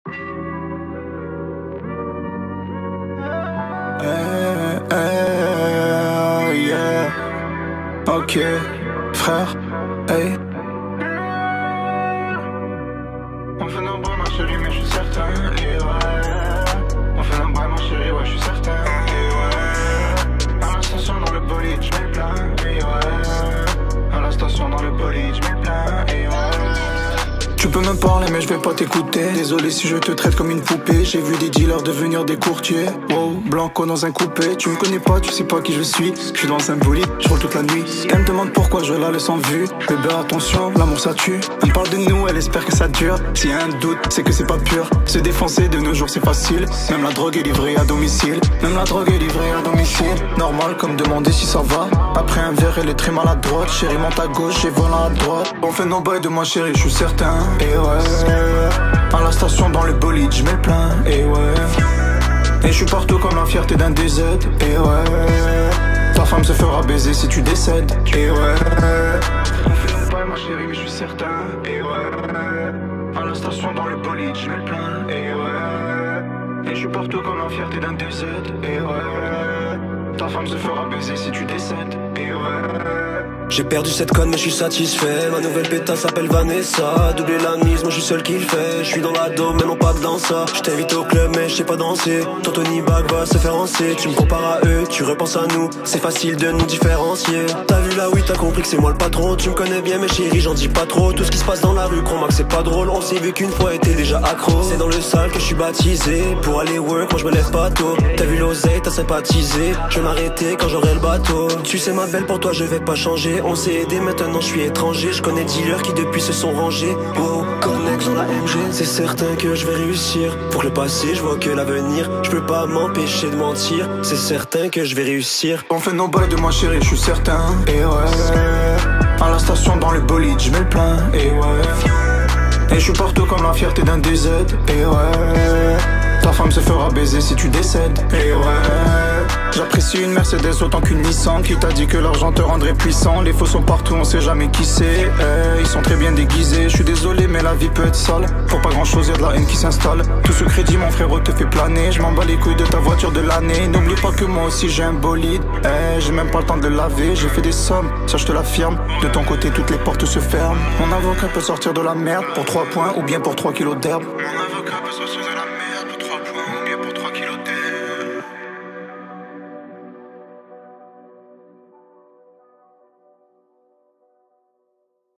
Yeah. Ok, frère, hey. On fait nos bras, ma chérie, mais je suis certain, et ouais. On fait nos bras, ma chérie, ouais, je suis certain, et ouais. À la station dans le bolide, je mets plein, et ouais. À la station dans le bolide, je mets plein, et ouais. Tu peux me parler mais je vais pas t'écouter. Désolé si je te traite comme une poupée. J'ai vu des dealers devenir des courtiers. Wow, Blanco dans un coupé. Tu me connais pas, tu sais pas qui je suis. Je suis dans un bolide, je roule toute la nuit. Elle me demande pourquoi je la laisse en vue. Bébé attention, l'amour ça tue. Elle me parle de nous, elle espère que ça dure. S'il y a un doute, c'est que c'est pas pur. Se défoncer de nos jours c'est facile. Même la drogue est livrée à domicile. Même la drogue est livrée à domicile. Normal comme demander si ça va. Après un verre elle est très maladroite. Chérie monte à gauche et volant à droite. On fait nos bails de moi chérie, je suis certain. Et ouais, à la station dans le bolide, je mets plein, et ouais. Et je suis partout comme la fierté d'un DZ, et ouais. Ta femme se fera baiser si tu décèdes, et ouais. On fait le bail ma chérie, mais je suis certain, et ouais. À la station dans le bolide, je mets plein, et ouais. Et je suis partout comme la fierté d'un DZ, et ouais. Ta femme se fera baiser si tu décèdes, et ouais. J'ai perdu cette conne mais je suis satisfait. Ma nouvelle pétasse s'appelle Vanessa. Doubler la mise, moi je suis seul qui le fait. Je suis dans la dôme mais non pas dans ça. Je t'invite au club mais je sais pas danser. Ton Tony Bag va se faire rancer. Tu me compares à eux, tu repenses à nous. C'est facile de nous différencier. T'as vu là oui t'as compris que c'est moi le patron. Tu me connais bien mais chérie j'en dis pas trop. Tout ce qui se passe dans la rue crois-moi que c'est pas drôle. On s'est vu qu'une fois et t'es déjà accro. C'est dans le sale que je suis baptisé. Pour aller work moi je me lève pas tôt. T'as vu l'oseille, t'as sympathisé. Je vais m'arrêter quand j'aurai le bateau. Tu sais ma belle pour toi je vais pas changer. On s'est aidé, maintenant je suis étranger. Je connais dealers qui depuis se sont rangés. Wow, connex dans la MG. C'est certain que je vais réussir. Pour le passé, je vois que l'avenir. Je peux pas m'empêcher de mentir. C'est certain que je vais réussir. On fait nos bails de moi chérie, je suis certain. Et ouais, à la station dans le bolide, je mets le plein. Et ouais, et je suis partout comme la fierté d'un DZ. Et ouais, ta femme se fera baiser si tu décèdes. Et ouais, j'apprécie une Mercedes autant qu'une Nissan. Qui t'a dit que l'argent te rendrait puissant? Les faux sont partout, on sait jamais qui c'est. Ils sont très bien déguisés. Je suis désolé mais la vie peut être sale. Pour pas grand chose y'a de la haine qui s'installe. Tout ce crédit mon frérot te fait planer. Je m'en bats les couilles de ta voiture de l'année. N'oublie pas que moi aussi j'ai un bolide. J'ai même pas le temps de le laver. J'ai fait des sommes, ça je te l'affirme. De ton côté toutes les portes se ferment. Mon avocat peut sortir de la merde pour 3 points ou bien pour 3 kilos d'herbe. Mon avocat peut sortir